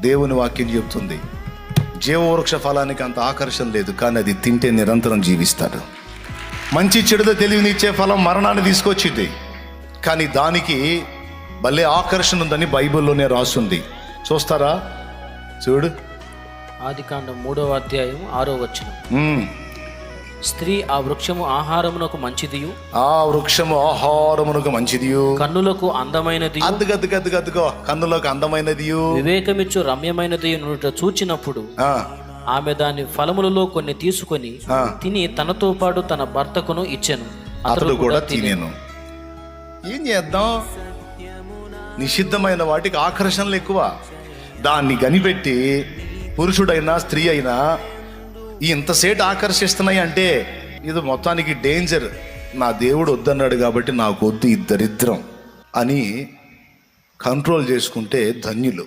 దేవుని వాక్యం చెప్తుంది, జీవవృక్ష ఫలానికి అంత ఆకర్షణ లేదు, కానీ అది తింటే నిరంతరం జీవిస్తాడు. మంచి చెడుతో తెలివినిచ్చే ఫలం మరణాన్ని తీసుకొచ్చింది, కానీ దానికి భలే ఆకర్షణ ఉందని బైబిల్లోనే రాస్తుంది. చూస్తారా? చూడు, ఆదికాండం 3వ అధ్యాయం 6వ వచనం. స్త్రీ ఆ వృక్షము ఆహారమునకు మంచిదియు, ఆ వృక్షము ఆహారమునకు మంచిదియు, కన్నులకు అందమైనది, అద్దుగో కన్నులకు అందమైనదియు, వివేకమిచ్చు రమ్యమైనది చూచినప్పుడు ఆమె దాని ఫలములలో కొన్ని తీసుకొని తిని తనతో పాటు తన భర్తకును ఇచ్చెను, అతడు కూడా తినేను. ఏం చేద్దాం? నిషిద్ధమైన వాటికి ఆకర్షణలు ఎక్కువ. దాన్ని కనిపెట్టి పురుషుడైనా స్త్రీ అయినా ఇంతసేటు ఆకర్షిస్తున్నాయి అంటే ఇది మొత్తానికి డేంజర్. నా దేవుడు వద్దన్నాడు కాబట్టి నాకు వద్దు ఈ దరిద్రం అని కంట్రోల్ చేసుకుంటే ధన్యులు.